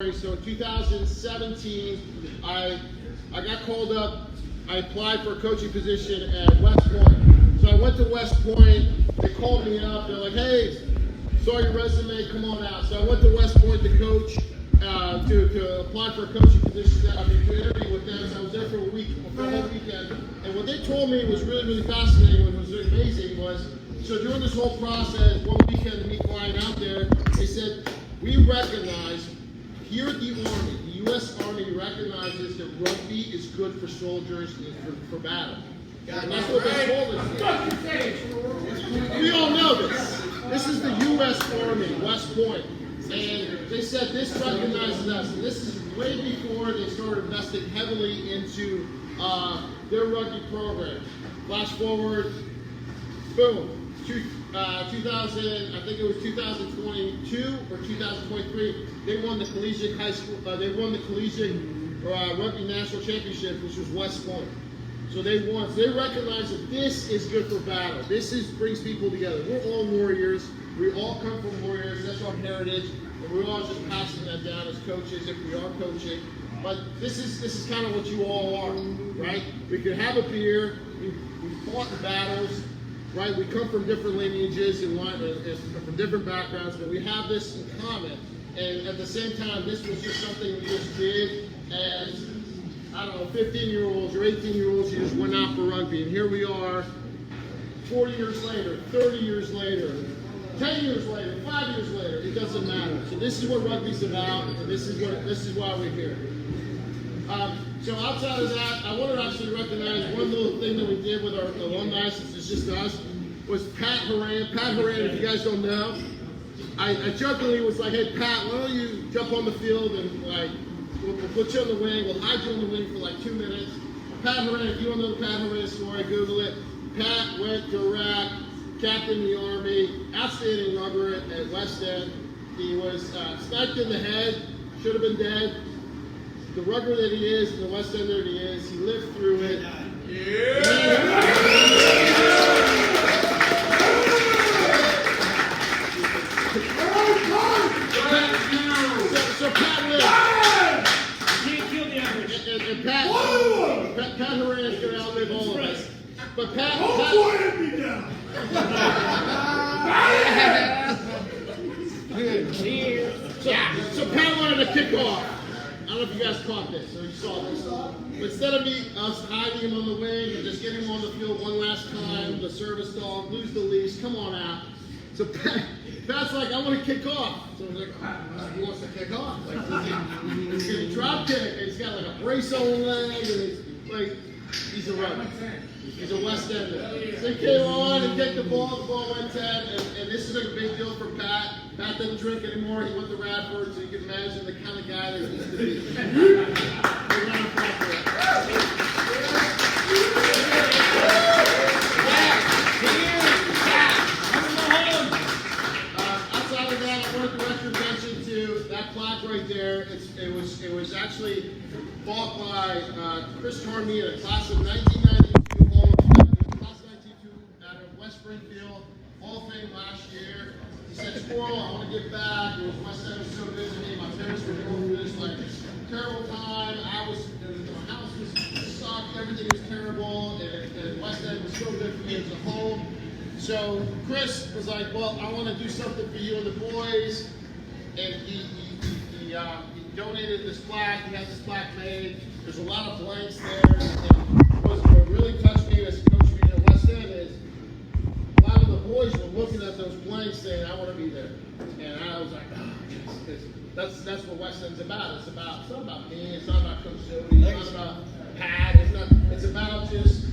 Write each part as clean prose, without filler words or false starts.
So in 2017, I got called up. I applied for a coaching position at West Point. So I went to West Point. They called me up. They're like, "Hey, saw your resume. Come on out." So I went to West Point to coach, to apply for a coaching position. To interview with them. So I was there for a week, for a whole weekend. And what they told me was really fascinating. What was amazing was, so during this whole process, one weekend, me flying out there, they said, "We recognize." Here at the Army, the U.S. Army recognizes that rugby is good for soldiers and for battle. And that's what they told us. We all know this. This is the U.S. Army, West Point. And they said this recognizes us. And this is way before they started investing heavily into their rugby program. Flash forward, boom. 2000, I think it was 2022 or 2023. They won the collegiate high school. They won the collegiate rugby national championship, which was West Point. So they won. So they recognize that this is good for battle. This brings people together. We're all warriors. We all come from warriors. That's our heritage, and we're all just passing that down as coaches if we are coaching. But this is kind of what you all are, right? We could have a beer. We fought in battles. Right, we come from different lineages and from different backgrounds, but we have this in common. And at the same time, this was just something we just did as, 15-year-olds or 18-year-olds who just went out for rugby. And here we are, 40 years later, 30 years later, 10 years later, 5 years later. It doesn't matter. So this is what rugby's about, and this is why we're here. So outside of that, I wanted to actually recognize one little thing that we did with our alumni, since it's just us, was Pat Horan. Pat Horan, if you guys don't know, I jokingly was like, "Hey Pat, why don't you jump on the field and we'll put you on the wing, we'll hide you on the wing for 2 minutes." Pat Horan, if you don't know the Pat Horan story, Google it. Pat went to Iraq, captain of the Army, outstanding rugger at West End. He was sniped in the head, should have been dead. The rugger that he is, the West Ender that he is, he lived through it. So Pat lived. Can't kill the average. And Pat Horan is going to outlive all of us. But Pat So Pat wanted to kick off. I don't know if you guys caught this or you saw this. But instead of us hiding him on the wing and just getting him on the field one last time, the service dog, lose the leash, come on out. So Pat's like, "I want to kick off." So I was like, "He wants to kick off." He's going to drop kick, and he's got a brace on the leg, and he's a runner. He's a West Ender. So he came on and kicked the ball went 10, and this is a big deal for Pat. Pat doesn't drink anymore. He went to Radford, so you can imagine the kind of guy that he used to be. Outside of that, I want to direct your attention to that plaque right there. It was actually bought by Chris Tormey in a class of 1992, class of 92 out of West Springfield, Hall of Fame last year. He said, "Squirrel, I want to give back. It was West End was so good to me. My parents were going through this terrible time. My house was sucked. Everything was terrible, and West End was so good for me as a whole." So Chris was like, "Well, I want to do something for you and the boys," and he donated this plaque. He had this plaque made. There's a lot of blanks there. And what really touched me as a coach being at West End is a lot of the boys were looking at those blanks saying, "I want to be there." And I was like, that's what West End's about. It's not about me. It's not about Coach Jody. It's not about Pat. It's about just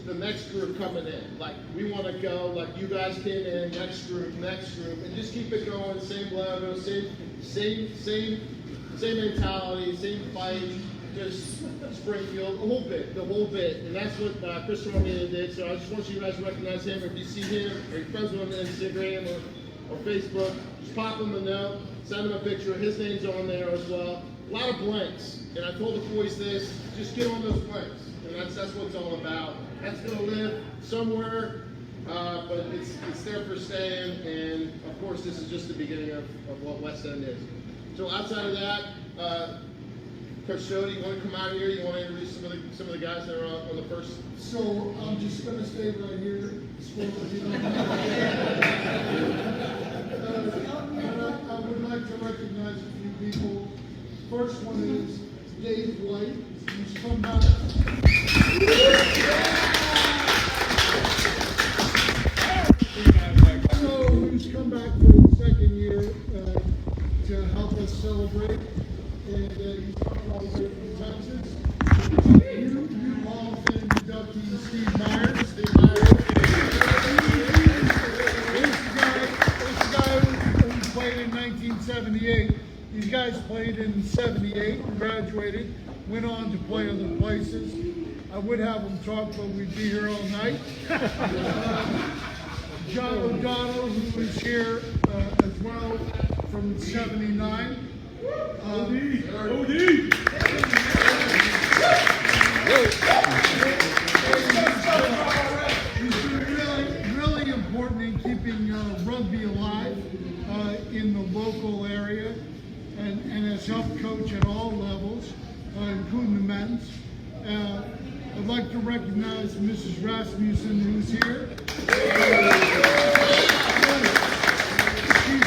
the next group coming in. We want to go like you guys came in, next group, and just keep it going. Same logo, same mentality, same fight. Just Springfield, the whole bit, and that's what Chris Tormey did. So I just want you guys to recognize him. If you see him or you're friends with him on Instagram or Facebook, just pop him a note, send him a picture. His name's on there as well. A lot of blanks, and I told the boys this: just get on those blanks, and that's what it's all about. That's gonna live somewhere, but it's there for staying. And of course, this is just the beginning of what West End is. So outside of that, Coach Sodi, you want to come out here? You want to introduce some of the guys that are on the first? So I'm just going to stay right here. I would like to recognize a few people. First one is Dave White, who's come back. Who's come back for the second year to help us celebrate. And he's come all the way from Texas. You all have been inductee Steve Myers. This guy who played in 1978. These guys played in 78, graduated, went on to play other places. I would have them talk, but we'd be here all night. John O'Donnell, who is here as well from 79. OD! He's been really important in keeping rugby alive in the local area and has helped coach at all levels, including the men's. I'd like to recognize Mrs. Rasmussen, who's here. She's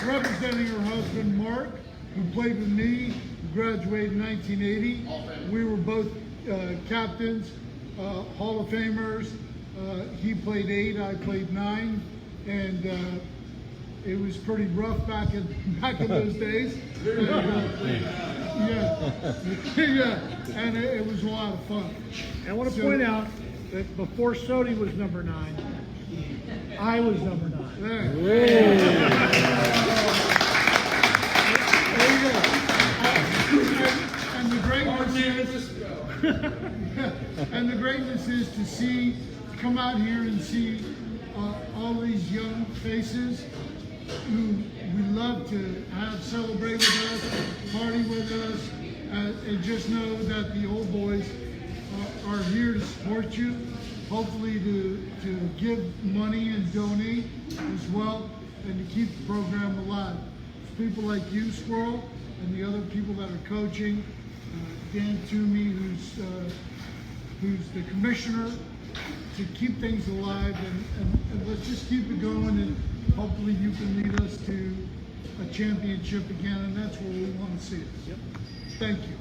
representing her husband, Mark, who played with me, who graduated in 1980. We were both captains, Hall of Famers. He played 8, I played 9, and it was pretty rough back in those days. And it was a lot of fun. I want to point out that before Sodi was number 9, I was number 9. There you go. And the greatness is to come out here and see all these young faces who we love to have celebrate with us, party with us, and just know that the old boys are here to support you, hopefully to give money and donate as well, and to keep the program alive. It's people like you, Squirrel, and the other people that are coaching, Dan Toomey, who's the commissioner, to keep things alive, and let's just keep it going, and hopefully you can lead us to a championship again, and that's where we want to see it. Yep. Thank you.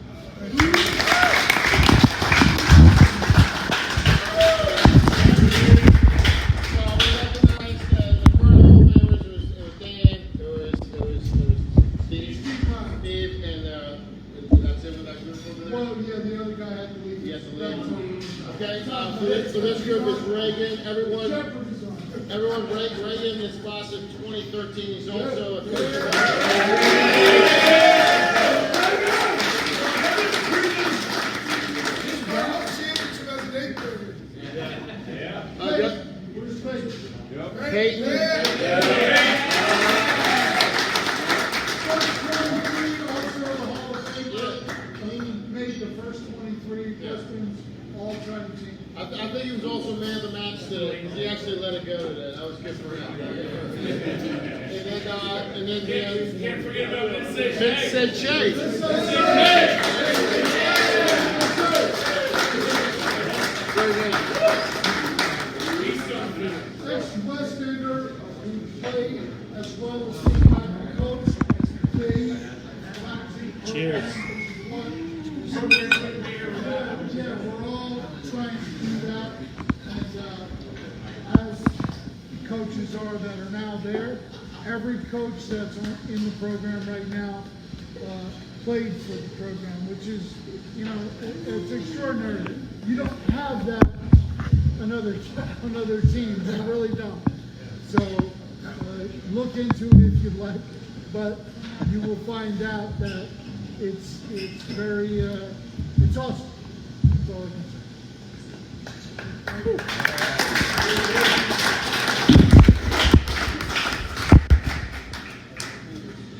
Well, yeah, the other guy had to leave. Yes, okay, so this group is Reagan. Everyone, Reagan is class of 2013. He's also a coach. Peyton. I think he was also man of the match today because he actually let it go today. That was good for him. And then Can't forget about Vince said Chase. Ex-Westander who played as well as my coach, Dave. Cheers. Yeah, we're all trying to do that, and as coaches are that are now there, every coach that's in the program right now played for the program, which is, it's extraordinary. You don't have that another team, you really don't. So look into it if you'd like, but you will find out that it's very it's awesome. That's all I can say.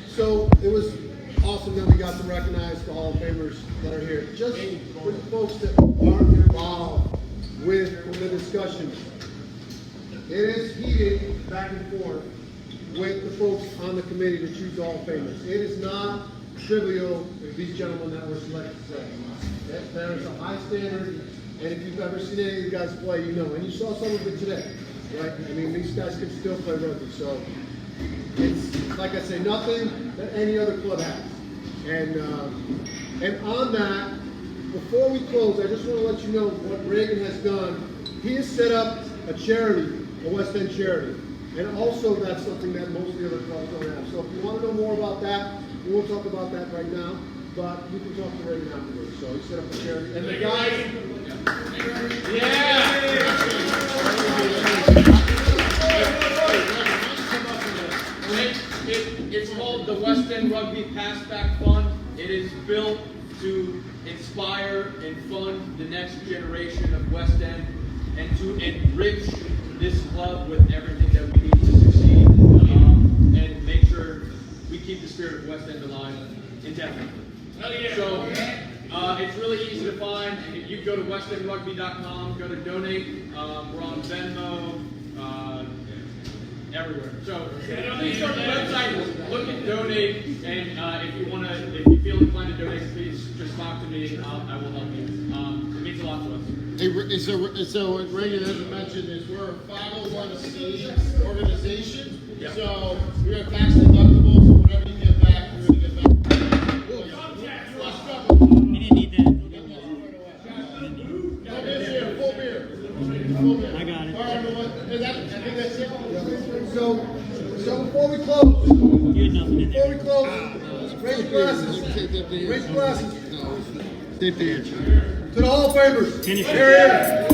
So it was awesome that we got to recognize the Hall of Famers that are here. Just for the folks that aren't involved with the discussion, it is heated back and forth with the folks on the committee to choose the Hall of Famers. It is not trivial, these gentlemen that were selected today. There is a high standard, and if you've ever seen any of you guys play, you know. And you saw some of it today, right? I mean, these guys can still play rugby, so it's, like I say, nothing that any other club has. And on that, before we close, I just want to let you know what Reagan has done. He has set up a charity, a West End charity. And also that's something that most of the other clubs don't have. So if you want to know more about that, we won't talk about that right now, but you can talk to Reagan afterwards. So he set up a charity. And the guys, It's called the West End Rugby Passback Fund. It is built to inspire and fund the next generation of West End and to enrich this club with everything that we need to succeed and make sure we keep the spirit of West End alive indefinitely. So it's really easy to find. You go to westendrugby.com, go to donate. We're on Venmo, everywhere. So please go to the website, look at donate, and if you feel inclined to donate, please just talk to me and I will help you. It means a lot to us. So what Reagan hasn't mentioned is we're a 501c organization. Yeah. So we're tax deductible, so whatever you get back, we're going to get back. You didn't need that. No beer here, full beer. Full beer. I got it. All right, everyone. I think that's it. so before we close, You had nothing in there. raise your glasses. Raise your glasses. Stay there. To the Hall of Famers. Finish it. Here.